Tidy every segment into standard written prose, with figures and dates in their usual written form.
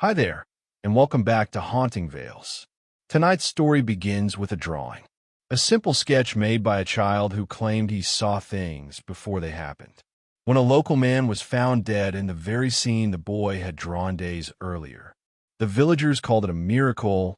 Hi there, and welcome back to Haunting Vales. Tonight's story begins with a drawing. A simple sketch made by a child who claimed he saw things before they happened. When a local man was found dead in the very scene the boy had drawn days earlier, the villagers called it a miracle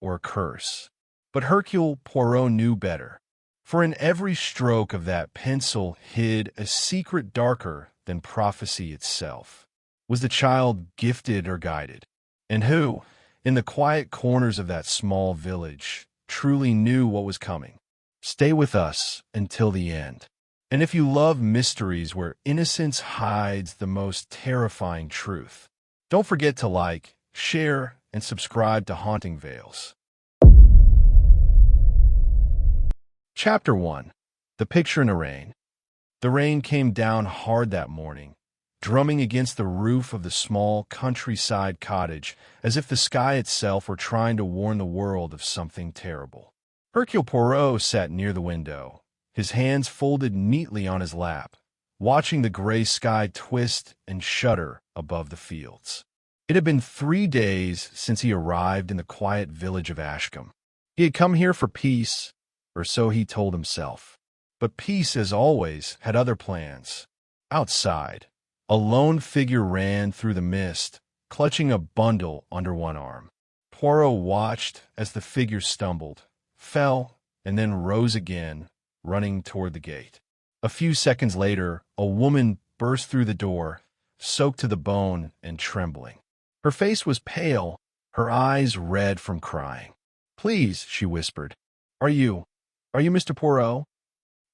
or a curse. But Hercule Poirot knew better, for in every stroke of that pencil hid a secret darker than prophecy itself. Was the child gifted or guided? And who, in the quiet corners of that small village, truly knew what was coming? Stay with us until the end. And if you love mysteries where innocence hides the most terrifying truth, don't forget to like, share, and subscribe to Haunting Vales. Chapter 1. The Picture in the Rain. The rain came down hard that morning, drumming against the roof of the small countryside cottage as if the sky itself were trying to warn the world of something terrible. Hercule Poirot sat near the window, his hands folded neatly on his lap, watching the gray sky twist and shudder above the fields. It had been 3 days since he arrived in the quiet village of Ashcombe. He had come here for peace, or so he told himself. But peace, as always, had other plans. Outside, a lone figure ran through the mist, clutching a bundle under one arm. Poirot watched as the figure stumbled, fell, and then rose again, running toward the gate. A few seconds later, a woman burst through the door, soaked to the bone and trembling. Her face was pale, her eyes red from crying. "Please," she whispered. Are you Mr. Poirot?"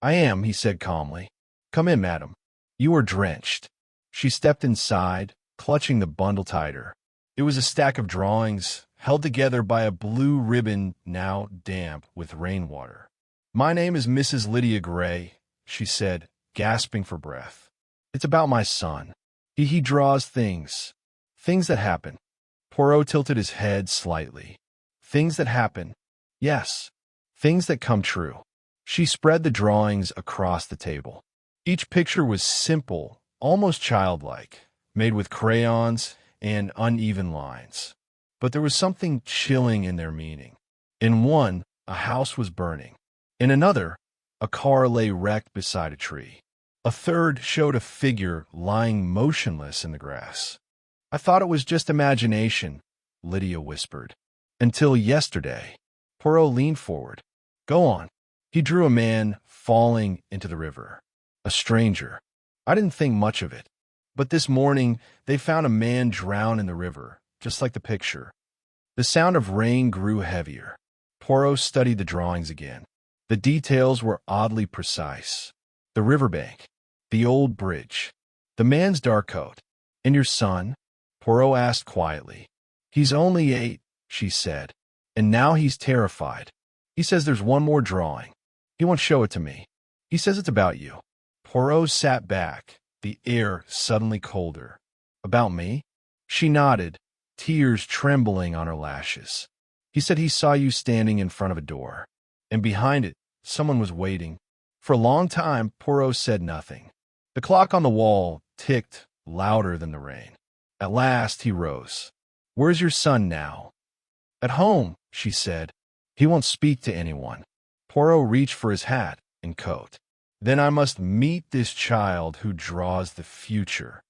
"I am," he said calmly. "Come in, madam. You are drenched." She stepped inside, clutching the bundle tighter. It was a stack of drawings, held together by a blue ribbon now damp with rainwater. "My name is Mrs. Lydia Gray," she said, gasping for breath. "It's about my son. He draws things that happen." Poirot tilted his head slightly. "Things that happen. Yes, things that come true." She spread the drawings across the table. Each picture was simple, almost childlike, made with crayons and uneven lines. But there was something chilling in their meaning. In one, a house was burning. In another, a car lay wrecked beside a tree. A third showed a figure lying motionless in the grass. "I thought it was just imagination," Lydia whispered. "Until yesterday." Poirot leaned forward. "Go on." He drew a man falling into the river. A stranger. "I didn't think much of it. But this morning, they found a man drowned in the river, just like the picture." The sound of rain grew heavier. Poirot studied the drawings again. The details were oddly precise. The riverbank, the old bridge, the man's dark coat. "And your son?" Poirot asked quietly. "He's only 8, she said, "and now he's terrified. He says there's one more drawing. He won't show it to me. He says it's about you." Poirot sat back, the air suddenly colder. "About me?" She nodded, tears trembling on her lashes. "He said he saw you standing in front of a door, and behind it, someone was waiting." For a long time, Poirot said nothing. The clock on the wall ticked louder than the rain. At last, he rose. "Where's your son now?" "At home," she said. "He won't speak to anyone." Poirot reached for his hat and coat. "Then I must meet this child who draws the future."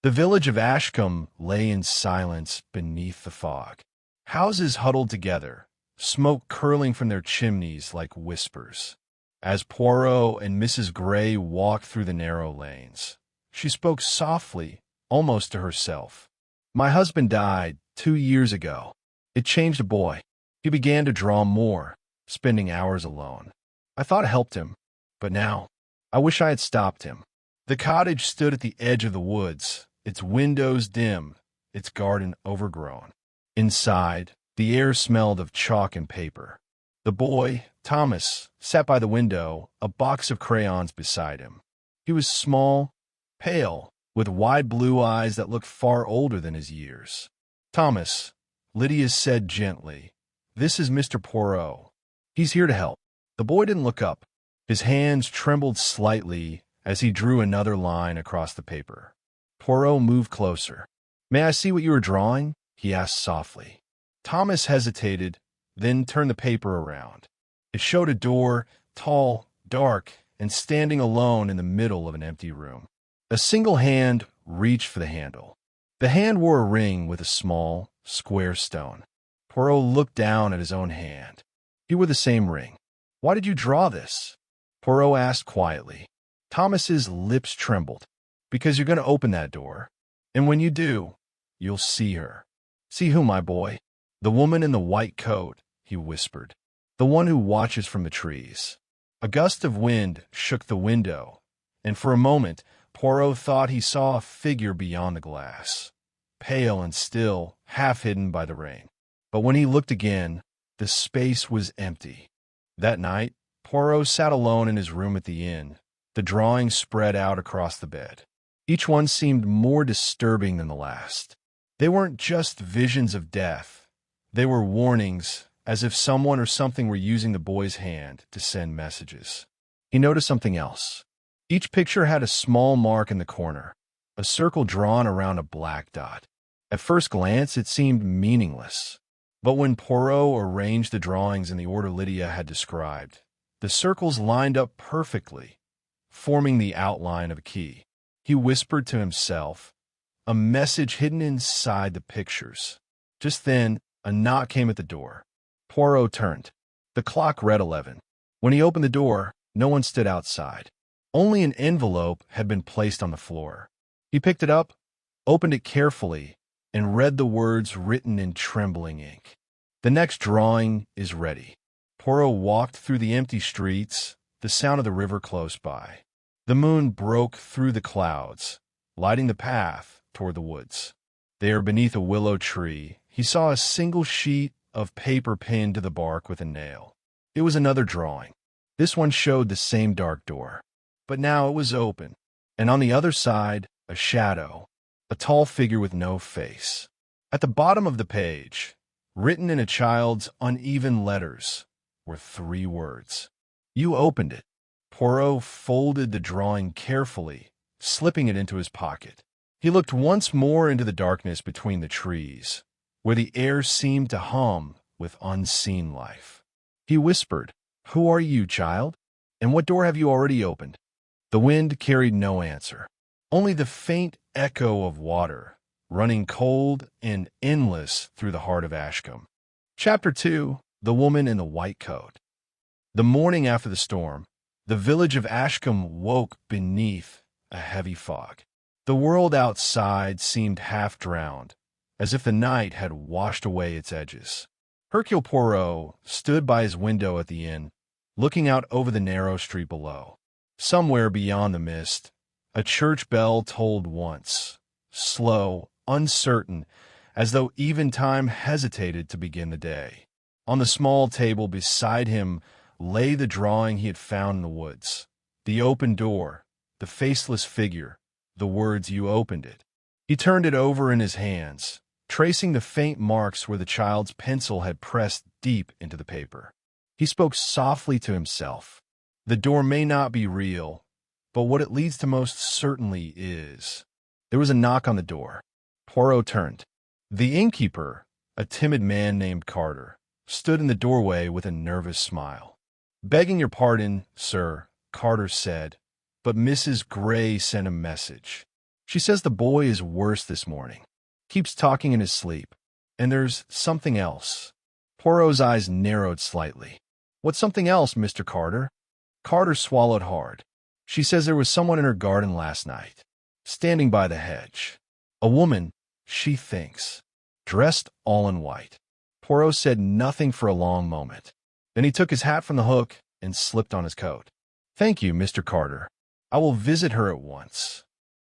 The village of Ashcombe lay in silence beneath the fog. Houses huddled together, smoke curling from their chimneys like whispers. As Poirot and Mrs. Gray walked through the narrow lanes, she spoke softly, almost to herself. "My husband died 2 years ago. It changed the boy. He began to draw more, spending hours alone. I thought it helped him, but now I wish I had stopped him." The cottage stood at the edge of the woods, its windows dim, its garden overgrown. Inside, the air smelled of chalk and paper. The boy, Thomas, sat by the window, a box of crayons beside him. He was small, pale, with wide blue eyes that looked far older than his years. "Thomas," Lydia said gently, "this is Mr. Poirot. He's here to help." The boy didn't look up. His hands trembled slightly as he drew another line across the paper. Poirot moved closer. "May I see what you are drawing?" he asked softly. Thomas hesitated, then turned the paper around. It showed a door, tall, dark, and standing alone in the middle of an empty room. A single hand reached for the handle. The hand wore a ring with a small, square stone. Poirot looked down at his own hand. He wore the same ring. "Why did you draw this?" Poirot asked quietly. Thomas's lips trembled. "Because you're going to open that door. And when you do, you'll see her." "See who, my boy?" "The woman in the white coat," he whispered. "The one who watches from the trees." A gust of wind shook the window, and for a moment Poirot thought he saw a figure beyond the glass, pale and still, half hidden by the rain. But when he looked again, the space was empty. That night, Poirot sat alone in his room at the inn, the drawings spread out across the bed. Each one seemed more disturbing than the last. They weren't just visions of death. They were warnings, as if someone or something were using the boy's hand to send messages. He noticed something else. Each picture had a small mark in the corner, a circle drawn around a black dot. At first glance, it seemed meaningless. But when Poirot arranged the drawings in the order Lydia had described, the circles lined up perfectly, forming the outline of a key. He whispered to himself, a message hidden inside the pictures. Just then, a knock came at the door. Poirot turned. The clock read 11. When he opened the door, no one stood outside. Only an envelope had been placed on the floor. He picked it up, opened it carefully, and read the words written in trembling ink. "The next drawing is ready." Poirot walked through the empty streets, the sound of the river close by. The moon broke through the clouds, lighting the path toward the woods. There, beneath a willow tree, he saw a single sheet of paper pinned to the bark with a nail. It was another drawing. This one showed the same dark door, but now it was open, and on the other side, a shadow, a tall figure with no face. At the bottom of the page, written in a child's uneven letters, were 3 words. "You opened it." Poirot folded the drawing carefully, slipping it into his pocket. He looked once more into the darkness between the trees, where the air seemed to hum with unseen life. He whispered, "Who are you, child? And what door have you already opened?" The wind carried no answer, only the faint echo of water, running cold and endless through the heart of Ashcombe. Chapter 2. The Woman in the White Coat. The morning after the storm, the village of Ashcombe woke beneath a heavy fog. The world outside seemed half drowned, as if the night had washed away its edges. Hercule Poirot stood by his window at the inn, looking out over the narrow street below. Somewhere beyond the mist, a church bell tolled once, slow, uncertain, as though even time hesitated to begin the day. On the small table beside him lay the drawing he had found in the woods, the open door, the faceless figure, the words, "You opened it." He turned it over in his hands, tracing the faint marks where the child's pencil had pressed deep into the paper. He spoke softly to himself. The door may not be real, but what it leads to most certainly is. There was a knock on the door. Poirot turned. The innkeeper, a timid man named Carter, stood in the doorway with a nervous smile. "Begging your pardon, sir," Carter said, "but Mrs. Gray sent a message. She says the boy is worse this morning. Keeps talking in his sleep. And there's something else." Poirot's eyes narrowed slightly. "What's something else, Mr. Carter?" Carter swallowed hard. "She says there was someone in her garden last night, standing by the hedge. A woman, she thinks, dressed all in white." Poirot said nothing for a long moment. Then he took his hat from the hook and slipped on his coat. "Thank you, Mr. Carter. I will visit her at once."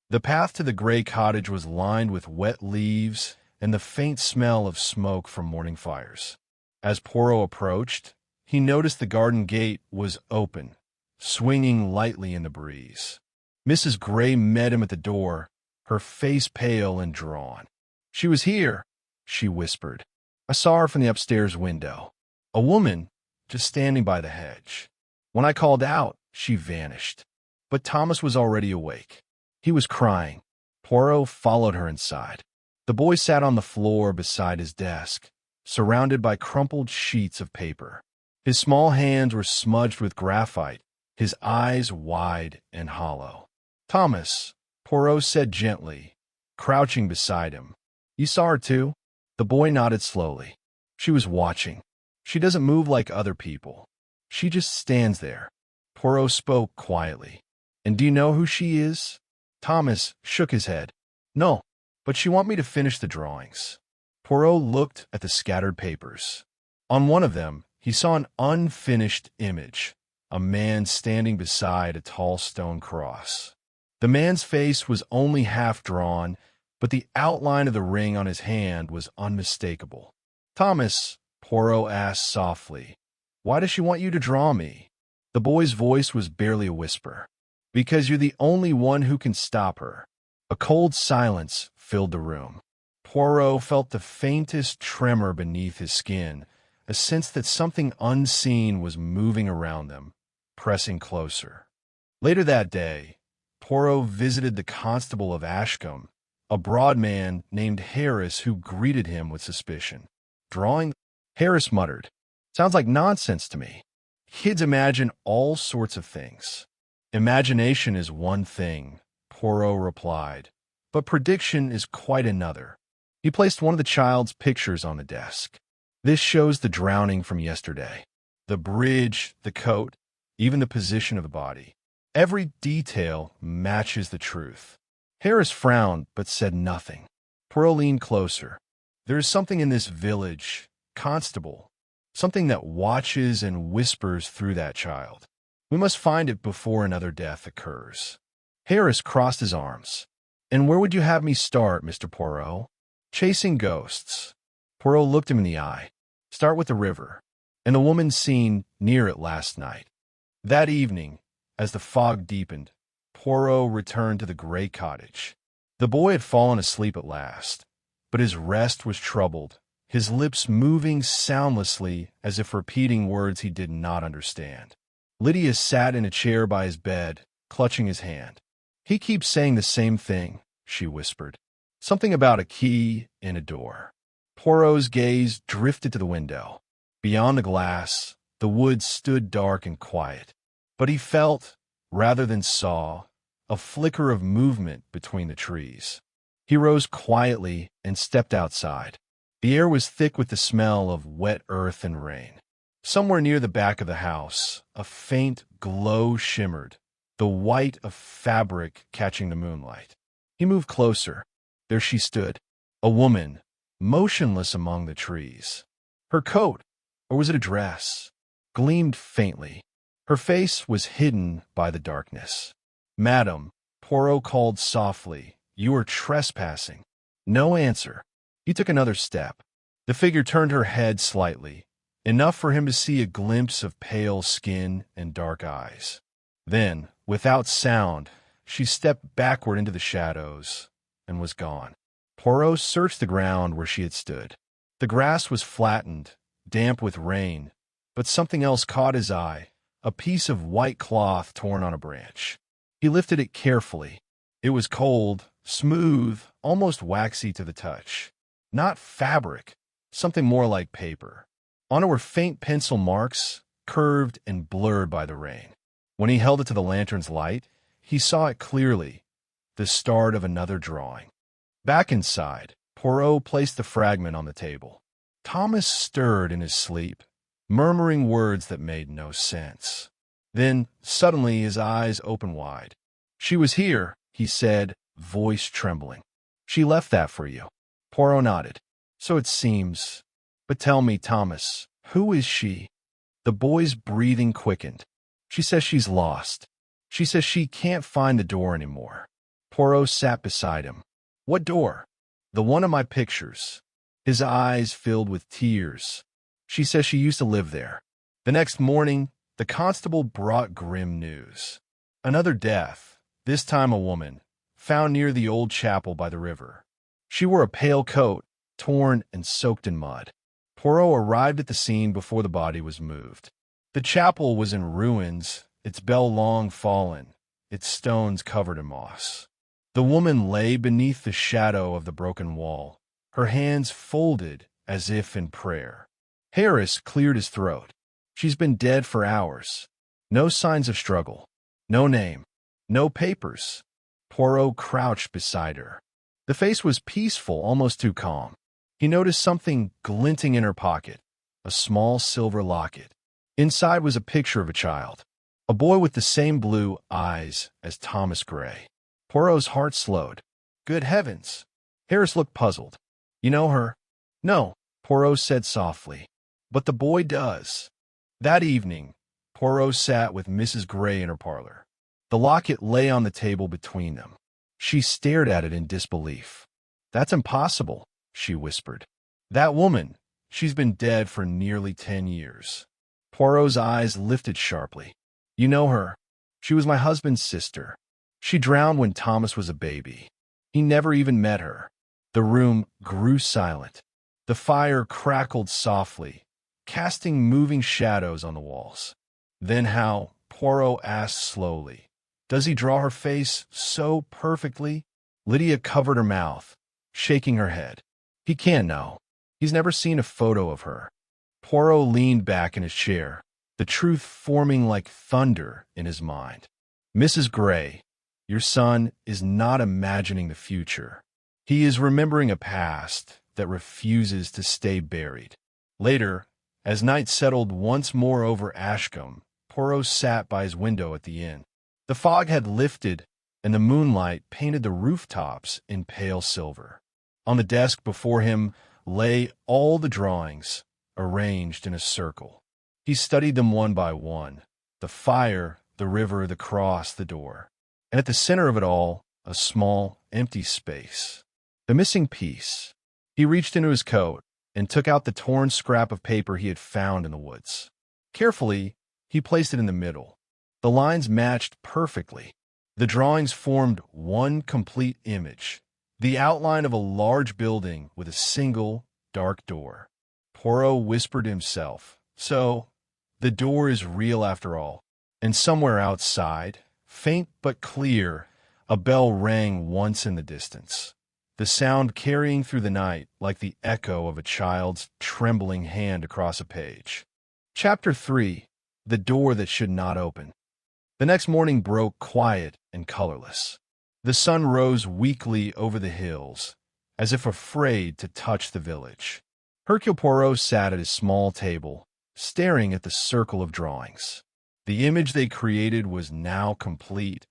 The path to the gray cottage was lined with wet leaves and the faint smell of smoke from morning fires. As Poirot approached, he noticed the garden gate was open, swinging lightly in the breeze. Mrs. Gray met him at the door, her face pale and drawn. "She was here," she whispered. "I saw her from the upstairs window. A woman, just standing by the hedge. When I called out, she vanished." But Thomas was already awake. He was crying. Poirot followed her inside. The boy sat on the floor beside his desk, surrounded by crumpled sheets of paper. His small hands were smudged with graphite, his eyes wide and hollow. "Thomas," Poirot said gently, crouching beside him. "You saw her too?" The boy nodded slowly. "She was watching. She doesn't move like other people. She just stands there." Poirot spoke quietly. "And do you know who she is?" Thomas shook his head. "No, but she want me to finish the drawings." Poirot looked at the scattered papers. On one of them, he saw an unfinished image, a man standing beside a tall stone cross. The man's face was only half drawn, but the outline of the ring on his hand was unmistakable. "Thomas," Poirot asked softly, "why does she want you to draw me?" The boy's voice was barely a whisper. "Because you're the only one who can stop her." A cold silence filled the room. Poirot felt the faintest tremor beneath his skin, a sense that something unseen was moving around them, pressing closer. Later that day, Poirot visited the constable of Ashcombe, a broad man named Harris who greeted him with suspicion. "Drawing?" Harris muttered. "Sounds like nonsense to me. Kids imagine all sorts of things." "Imagination is one thing," Poirot replied, "but prediction is quite another." He placed one of the child's pictures on the desk. "This shows the drowning from yesterday. The bridge, the coat, even the position of the body. Every detail matches the truth." Harris frowned but said nothing. Poirot leaned closer. "There is something in this village, constable, something that watches and whispers through that child. We must find it before another death occurs." Harris crossed his arms. "And where would you have me start, Mr. Poirot?" "Chasing ghosts." Poirot looked him in the eye. "Start with the river, and the woman seen near it last night." That evening, as the fog deepened, Poirot returned to the gray cottage. The boy had fallen asleep at last, but his rest was troubled, his lips moving soundlessly as if repeating words he did not understand. Lydia sat in a chair by his bed, clutching his hand. "He keeps saying the same thing," she whispered. "Something about a key in a door." Poirot's gaze drifted to the window. Beyond the glass, the woods stood dark and quiet, but he felt, rather than saw, a flicker of movement between the trees. He rose quietly and stepped outside. The air was thick with the smell of wet earth and rain. Somewhere near the back of the house, a faint glow shimmered, the white of fabric catching the moonlight. He moved closer. There she stood, a woman, motionless among the trees. Her coat, or was it a dress, gleamed faintly. Her face was hidden by the darkness. "Madam," Poirot called softly, "you are trespassing." No answer. He took another step. The figure turned her head slightly, enough for him to see a glimpse of pale skin and dark eyes. Then, without sound, she stepped backward into the shadows and was gone. Poirot searched the ground where she had stood. The grass was flattened, damp with rain, but something else caught his eye, a piece of white cloth torn on a branch. He lifted it carefully. It was cold, smooth, almost waxy to the touch. Not fabric, something more like paper. On it were faint pencil marks, curved and blurred by the rain. When he held it to the lantern's light, he saw it clearly, the start of another drawing. Back inside, Poirot placed the fragment on the table. Thomas stirred in his sleep, murmuring words that made no sense. Then, suddenly, his eyes opened wide. "She was here," he said, voice trembling. "She left that for you." Poirot nodded. "So it seems. But tell me, Thomas, who is she?" The boy's breathing quickened. "She says she's lost. She says she can't find the door anymore." Poirot sat beside him. "What door?" "The one in my pictures." His eyes filled with tears. "She says she used to live there." The next morning, the constable brought grim news. Another death, this time a woman, found near the old chapel by the river. She wore a pale coat, torn and soaked in mud. Poirot arrived at the scene before the body was moved. The chapel was in ruins, its bell long fallen, its stones covered in moss. The woman lay beneath the shadow of the broken wall, her hands folded as if in prayer. Harris cleared his throat. She's been dead for hours. No signs of struggle. No name. No papers. Poirot crouched beside her. The face was peaceful, almost too calm. He noticed something glinting in her pocket, a small silver locket. Inside was a picture of a child, a boy with the same blue eyes as Thomas Gray. Poirot's heart slowed. Good heavens! Harris looked puzzled. You know her? No, Poirot said softly. But the boy does. That evening, Poirot sat with Mrs. Gray in her parlor. The locket lay on the table between them. She stared at it in disbelief. That's impossible, she whispered. That woman, she's been dead for nearly 10 years. Poirot's eyes lifted sharply. You know her. She was my husband's sister. She drowned when Thomas was a baby. He never even met her. The room grew silent. The fire crackled softly, casting moving shadows on the walls. Then how? Poirot asked slowly. Does he draw her face so perfectly? Lydia covered her mouth, shaking her head. He can't know. He's never seen a photo of her. Poirot leaned back in his chair, the truth forming like thunder in his mind. Mrs. Gray, your son is not imagining the future. He is remembering a past that refuses to stay buried. Later, as night settled once more over Ashcombe, Poirot sat by his window at the inn. The fog had lifted, and the moonlight painted the rooftops in pale silver. On the desk before him lay all the drawings, arranged in a circle. He studied them one by one, the fire, the river, the cross, the door. And at the center of it all, a small, empty space. The missing piece. He reached into his coat and took out the torn scrap of paper he had found in the woods. Carefully, he placed it in the middle. The lines matched perfectly. The drawings formed one complete image, the outline of a large building with a single, dark door. Poirot whispered to himself, so, the door is real after all. And somewhere outside, faint but clear, a bell rang once in the distance, the sound carrying through the night like the echo of a child's trembling hand across a page. Chapter 3. The Door That Should Not Open. The next morning broke quiet and colorless. The sun rose weakly over the hills, as if afraid to touch the village. Hercule Poirot sat at his small table, staring at the circle of drawings. The image they created was now complete,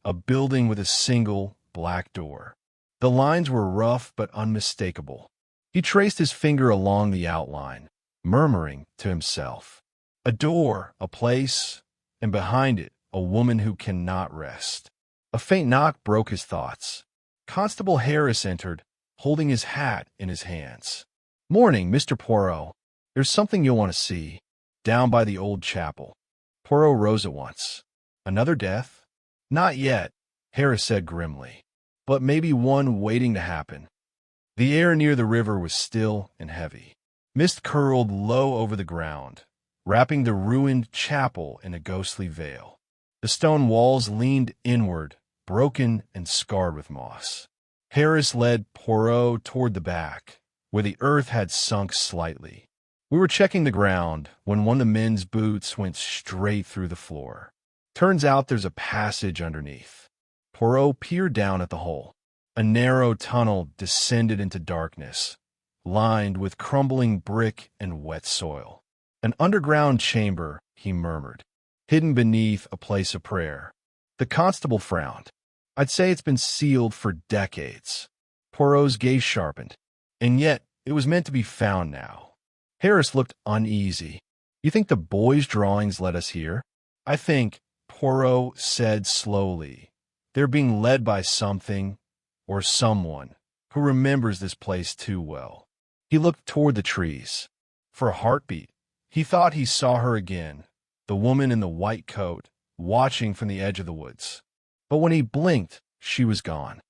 a building with a single black door. The lines were rough but unmistakable. He traced his finger along the outline, murmuring to himself, a door, a place, and behind it, a woman who cannot rest. A faint knock broke his thoughts. Constable Harris entered, holding his hat in his hands. Morning, Mr. Poirot. There's something you'll want to see. Down by the old chapel. Poirot rose at once. Another death? Not yet, Harris said grimly. But maybe one waiting to happen. The air near the river was still and heavy. Mist curled low over the ground, wrapping the ruined chapel in a ghostly veil. The stone walls leaned inward, broken and scarred with moss. Harris led Poirot toward the back, where the earth had sunk slightly. We were checking the ground when one of the men's boots went straight through the floor. Turns out there's a passage underneath. Poirot peered down at the hole. A narrow tunnel descended into darkness, lined with crumbling brick and wet soil. An underground chamber, he murmured, hidden beneath a place of prayer. The constable frowned. I'd say it's been sealed for decades. Poirot's gaze sharpened. And yet, it was meant to be found now. Harris looked uneasy. You think the boy's drawings led us here? I think, Poirot said slowly, they're being led by something or someone who remembers this place too well. He looked toward the trees. For a heartbeat, he thought he saw her again, the woman in the white coat, watching from the edge of the woods. But when he blinked, she was gone.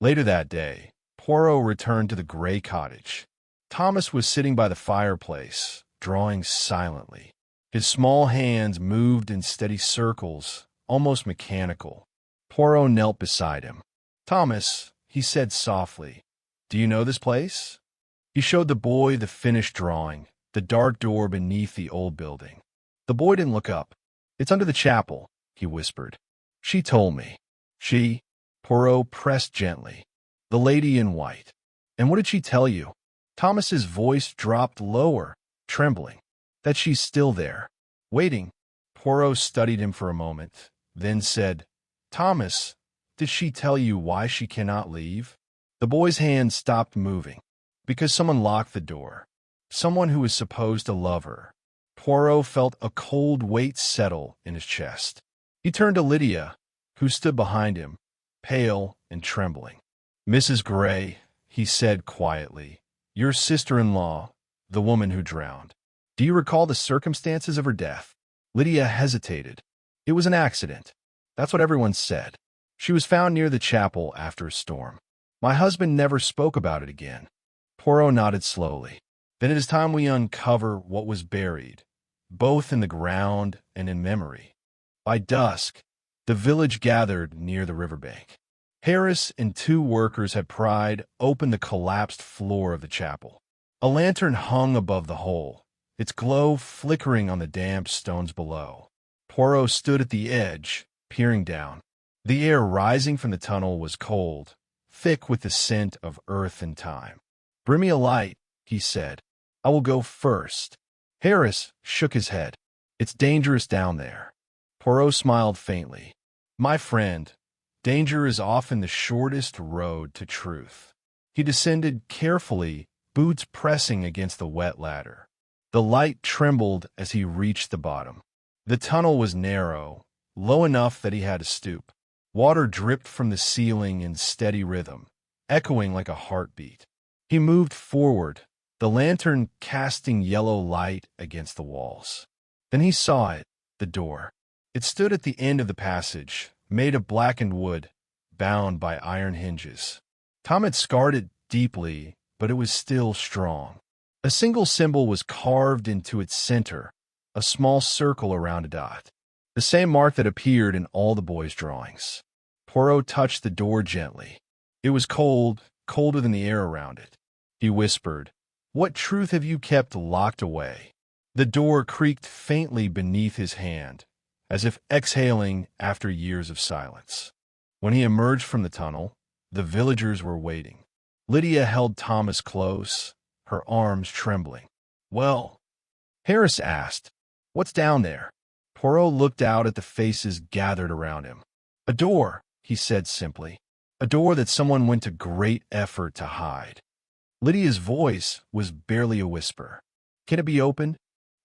Later that day, Poirot returned to the gray cottage. Thomas was sitting by the fireplace, drawing silently. His small hands moved in steady circles, almost mechanical. Poirot knelt beside him. Thomas, he said softly, do you know this place? He showed the boy the finished drawing, the dark door beneath the old building. The boy didn't look up. "It's under the chapel," he whispered. "She told me." "She?" Poirot pressed gently. "The lady in white." "And what did she tell you?" Thomas's voice dropped lower, trembling. "That she's still there, waiting." Poirot studied him for a moment, then said, "Thomas, did she tell you why she cannot leave?" The boy's hand stopped moving. "Because someone locked the door. Someone who was supposed to love her." Poirot felt a cold weight settle in his chest. He turned to Lydia, who stood behind him, pale and trembling. "Mrs. Gray," he said quietly, "your sister-in-law, the woman who drowned. Do you recall the circumstances of her death?" Lydia hesitated. "It was an accident. That's what everyone said. She was found near the chapel after a storm. My husband never spoke about it again." Poirot nodded slowly. "Then it is time we uncover what was buried, both in the ground and in memory." By dusk, the village gathered near the riverbank. Harris and two workers had pried open the collapsed floor of the chapel. A lantern hung above the hole, its glow flickering on the damp stones below. Poirot stood at the edge, peering down. The air rising from the tunnel was cold, thick with the scent of earth and time. "Bring me a light," he said. "I will go first." Harris shook his head. "It's dangerous down there." Poirot smiled faintly. "My friend, danger is often the shortest road to truth." He descended carefully, boots pressing against the wet ladder. The light trembled as he reached the bottom. The tunnel was narrow, low enough that he had to stoop. Water dripped from the ceiling in steady rhythm, echoing like a heartbeat. He moved forward, the lantern casting yellow light against the walls. Then he saw it, the door. It stood at the end of the passage, made of blackened wood, bound by iron hinges. Tom had scarred it deeply, but it was still strong. A single symbol was carved into its center, a small circle around a dot, the same mark that appeared in all the boys' drawings. Poirot touched the door gently. It was cold, colder than the air around it. He whispered, "What truth have you kept locked away?" The door creaked faintly beneath his hand, as if exhaling after years of silence. When he emerged from the tunnel, the villagers were waiting. Lydia held Thomas close, her arms trembling. "Well," Harris asked, "what's down there?" Poirot looked out at the faces gathered around him. "A door," he said simply. "A door that someone went to great effort to hide." Lydia's voice was barely a whisper. "Can it be opened?"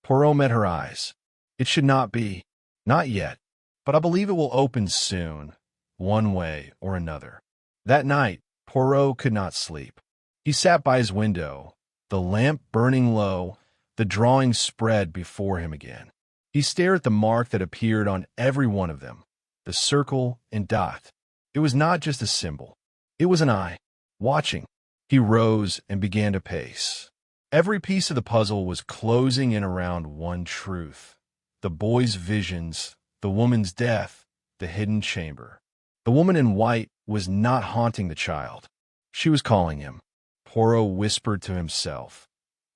Poirot met her eyes. "It should not be. Not yet. But I believe it will open soon, one way or another." That night, Poirot could not sleep. He sat by his window, the lamp burning low, the drawing spread before him again. He stared at the mark that appeared on every one of them, the circle and dot. It was not just a symbol. It was an eye, watching. He rose and began to pace. Every piece of the puzzle was closing in around one truth: the boy's visions, the woman's death, the hidden chamber. The woman in white was not haunting the child. She was calling him. Poirot whispered to himself,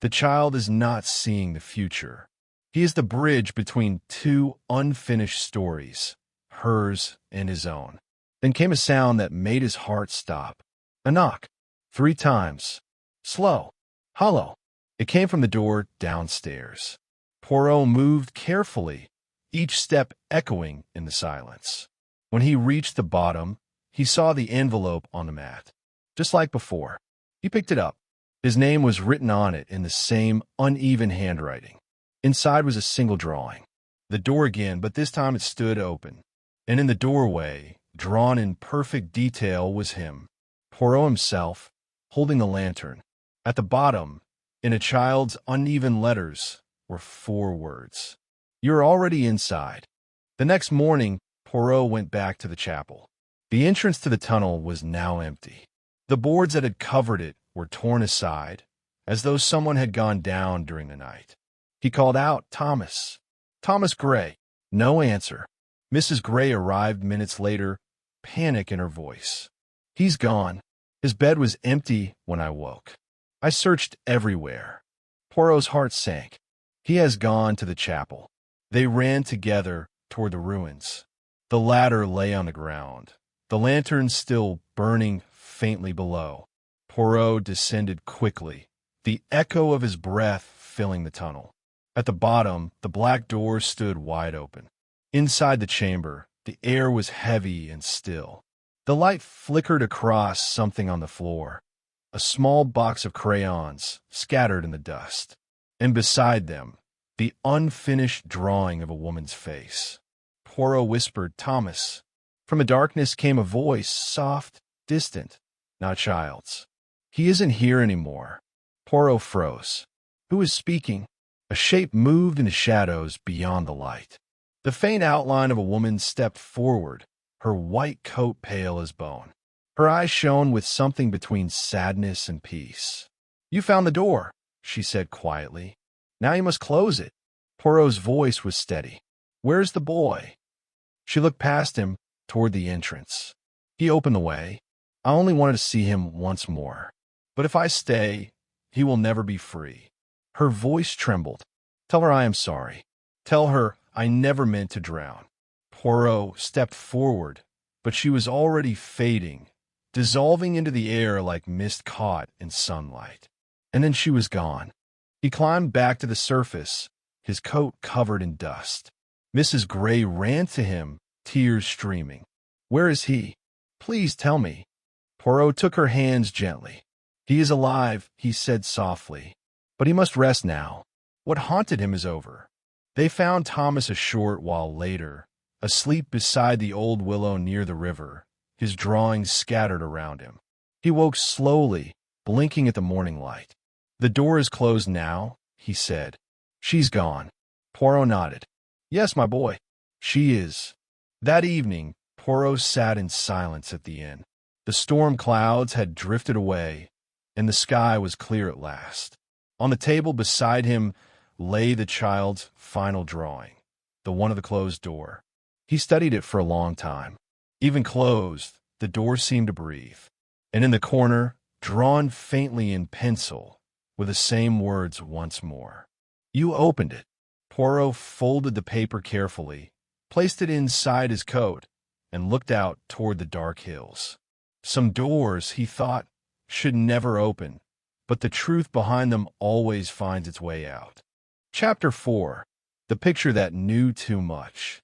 "The child is not seeing the future. He is the bridge between two unfinished stories, hers and his own." Then came a sound that made his heart stop. A knock. 3 times. Slow. Hollow. It came from the door downstairs. Poirot moved carefully, each step echoing in the silence. When he reached the bottom, he saw the envelope on the mat. Just like before. He picked it up. His name was written on it in the same uneven handwriting. Inside was a single drawing. The door again, but this time it stood open. And in the doorway, drawn in perfect detail, was him, Poirot himself, holding the lantern. At the bottom, in a child's uneven letters, were 4 words. "You're already inside." The next morning, Poirot went back to the chapel. The entrance to the tunnel was now empty. The boards that had covered it were torn aside, as though someone had gone down during the night. He called out, "Thomas! Thomas Gray!" No answer. Mrs. Gray arrived minutes later, panic in her voice. "He's gone. His bed was empty when I woke." I searched everywhere. Poirot's heart sank. He has gone to the chapel. They ran together toward the ruins. The ladder lay on the ground, the lantern still burning faintly below. Poirot descended quickly, the echo of his breath filling the tunnel. At the bottom, the black door stood wide open. Inside the chamber, the air was heavy and still. The light flickered across something on the floor, a small box of crayons scattered in the dust, and beside them, the unfinished drawing of a woman's face. Poirot whispered, "Thomas." From the darkness came a voice, soft, distant, not a child's. "He isn't here anymore." Poirot froze. Who was speaking? A shape moved in the shadows beyond the light. The faint outline of a woman stepped forward, her white coat pale as bone. Her eyes shone with something between sadness and peace. "You found the door," she said quietly. "Now you must close it." Poirot's voice was steady. "Where's the boy?" She looked past him toward the entrance. "He opened the way. I only wanted to see him once more. But if I stay, he will never be free." Her voice trembled. "Tell her I am sorry. Tell her I never meant to drown." Poirot stepped forward, but she was already fading, dissolving into the air like mist caught in sunlight. And then she was gone. He climbed back to the surface, his coat covered in dust. Mrs. Gray ran to him, tears streaming. "Where is he? Please tell me." Poirot took her hands gently. "He is alive," he said softly, "but he must rest now. What haunted him is over." They found Thomas a short while later, asleep beside the old willow near the river, his drawings scattered around him. He woke slowly, blinking at the morning light. "The door is closed now," he said. "She's gone." Poirot nodded. "Yes, my boy, she is." That evening, Poirot sat in silence at the inn. The storm clouds had drifted away, and the sky was clear at last. On the table beside him lay the child's final drawing, the one of the closed door. He studied it for a long time. Even closed, the door seemed to breathe. And in the corner, drawn faintly in pencil, were the same words once more. "You opened it." Poirot folded the paper carefully, placed it inside his coat, and looked out toward the dark hills. Some doors, he thought, should never open, but the truth behind them always finds its way out. Chapter 4. The Picture That Knew Too Much.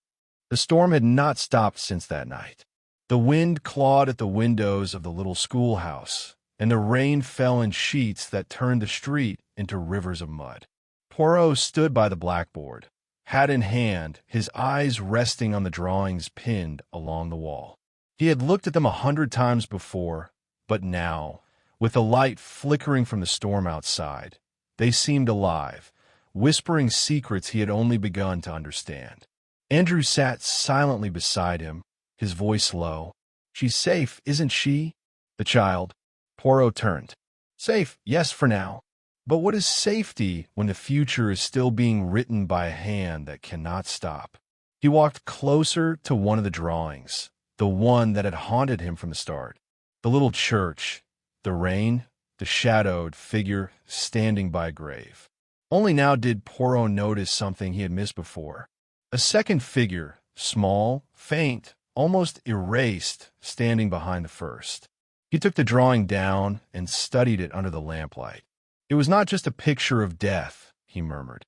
The storm had not stopped since that night. The wind clawed at the windows of the little schoolhouse, and the rain fell in sheets that turned the street into rivers of mud. Poirot stood by the blackboard, hat in hand, his eyes resting on the drawings pinned along the wall. He had looked at them 100 times before, but now, with the light flickering from the storm outside, they seemed alive, whispering secrets he had only begun to understand. Andrew sat silently beside him, his voice low. "She's safe, isn't she?" The child. Poirot turned. "Safe, yes, for now. But what is safety when the future is still being written by a hand that cannot stop?" He walked closer to one of the drawings, the one that had haunted him from the start. The little church, the rain, the shadowed figure standing by a grave. Only now did Poirot notice something he had missed before. A second figure, small, faint, almost erased, standing behind the first. He took the drawing down and studied it under the lamplight. It was not just a picture of death, he murmured.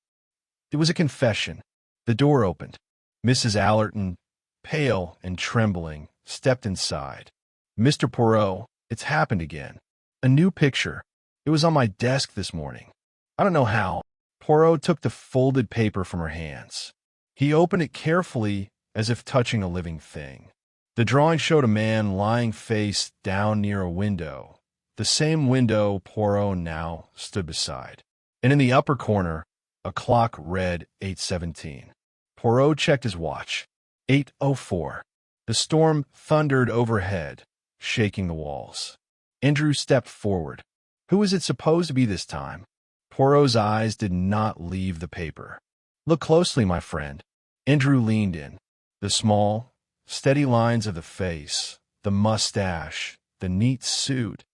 It was a confession. The door opened. Mrs. Allerton, pale and trembling, stepped inside. "Mr. Poirot, it's happened again. A new picture. It was on my desk this morning. I don't know how." Poirot took the folded paper from her hands. He opened it carefully as if touching a living thing. The drawing showed a man lying face down near a window, the same window Poirot now stood beside. And in the upper corner, a clock read 8:17. Poirot checked his watch. 8:04. The storm thundered overhead, shaking the walls. Andrew stepped forward. Who was it supposed to be this time? Poirot's eyes did not leave the paper. "Look closely, my friend." Andrew leaned in. The small, steady lines of the face, the mustache, the neat suit,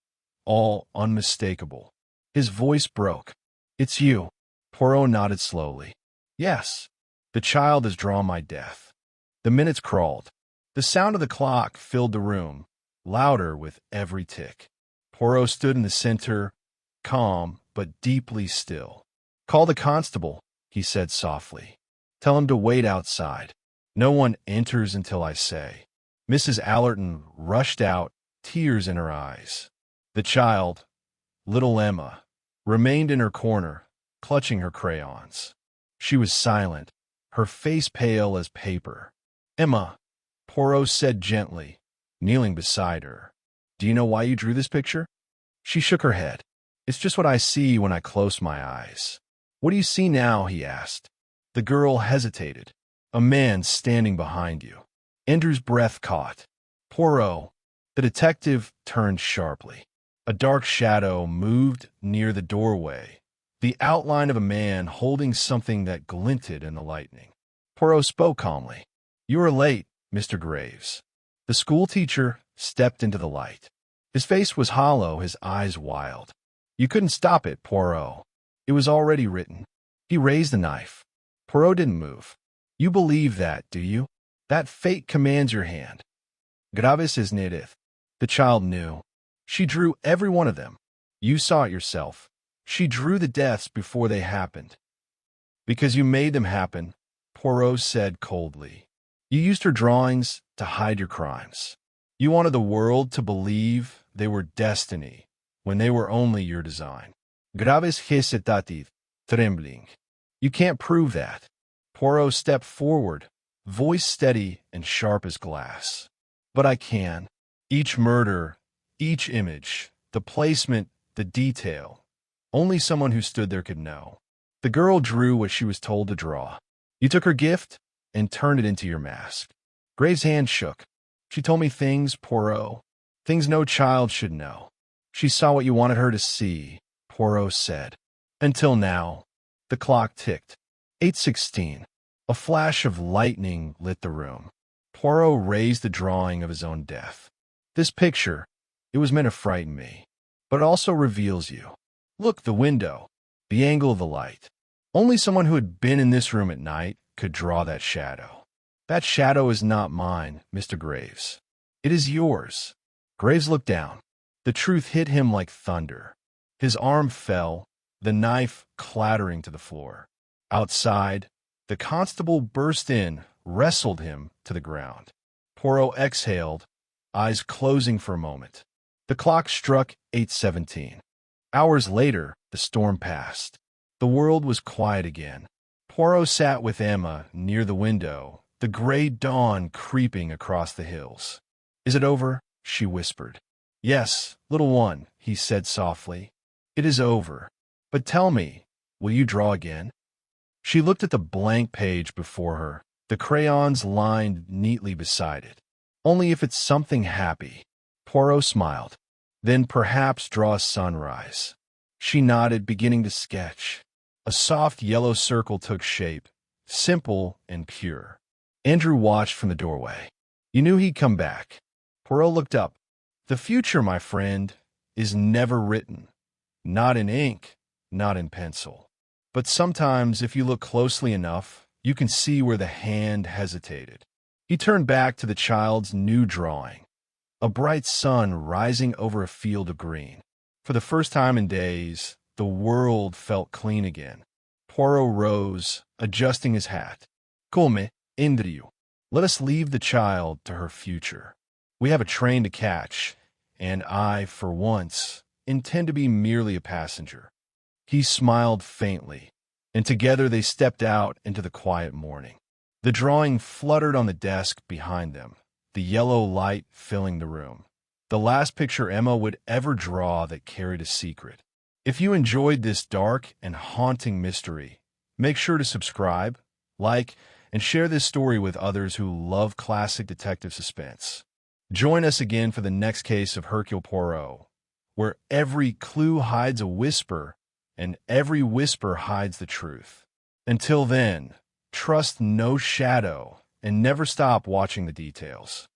all unmistakable. His voice broke. "It's you." Poirot nodded slowly. "Yes. The child has drawn my death." The minutes crawled. The sound of the clock filled the room, louder with every tick. Poirot stood in the center, calm but deeply still. "Call the constable," he said softly. "Tell him to wait outside. No one enters until I say." Mrs. Allerton rushed out, tears in her eyes. The child, little Emma, remained in her corner, clutching her crayons. She was silent, her face pale as paper. "Emma," Poirot said gently, kneeling beside her, "do you know why you drew this picture?" She shook her head. "It's just what I see when I close my eyes." "What do you see now?" he asked. The girl hesitated. "A man standing behind you." Andrew's breath caught. "Poirot." The detective turned sharply. A dark shadow moved near the doorway, the outline of a man holding something that glinted in the lightning. Poirot spoke calmly. "You are late, Mr. Graves." The schoolteacher stepped into the light. His face was hollow, his eyes wild. "You couldn't stop it, Poirot. It was already written." He raised the knife. Poirot didn't move. "You believe that, do you? That fate commands your hand." "Gravis is nedith." The child knew. "She drew every one of them. You saw it yourself. She drew the deaths before they happened." "Because you made them happen," Poirot said coldly. "You used her drawings to hide your crimes. You wanted the world to believe they were destiny when they were only your design." "Gravis hesitativ," trembling. "You can't prove that." Poirot stepped forward, voice steady and sharp as glass. "But I can. Each murder, each image, the placement, the detail. Only someone who stood there could know." The girl drew what she was told to draw. "You took her gift and turned it into your mask." Graves' hand shook. "She told me things, Poirot, things no child should know." "She saw what you wanted her to see," Poirot said. "Until now." The clock ticked. 8:16. A flash of lightning lit the room. Poirot raised the drawing of his own death. "This picture, it was meant to frighten me, but it also reveals you. Look, the window, the angle of the light. Only someone who had been in this room at night could draw that shadow. That shadow is not mine, Mr. Graves. It is yours." Graves looked down. The truth hit him like thunder. His arm fell, the knife clattering to the floor. Outside, the constable burst in, wrestled him to the ground. Poirot exhaled, eyes closing for a moment. The clock struck 8:17. Hours later, the storm passed. The world was quiet again. Poirot sat with Emma near the window, the gray dawn creeping across the hills. "Is it over?" she whispered. "Yes, little one," he said softly. "It is over. But tell me, will you draw again?" She looked at the blank page before her, the crayons lined neatly beside it. "Only if it's something happy." Poirot smiled. "Then perhaps draw a sunrise." She nodded, beginning to sketch. A soft yellow circle took shape, simple and pure. Andrew watched from the doorway. "You knew he'd come back." Poirot looked up. "The future, my friend, is never written. Not in ink, not in pencil. But sometimes, if you look closely enough, you can see where the hand hesitated." He turned back to the child's new drawing. A bright sun rising over a field of green. For the first time in days, the world felt clean again. Poirot rose, adjusting his hat. "Come, Andrew. Let us leave the child to her future. We have a train to catch, and I, for once, intend to be merely a passenger." He smiled faintly, and together they stepped out into the quiet morning. The drawing fluttered on the desk behind them, the yellow light filling the room. The last picture Emma would ever draw that carried a secret. If you enjoyed this dark and haunting mystery, make sure to subscribe, like, and share this story with others who love classic detective suspense. Join us again for the next case of Hercule Poirot, where every clue hides a whisper and every whisper hides the truth. Until then, trust no shadow and never stop watching the details.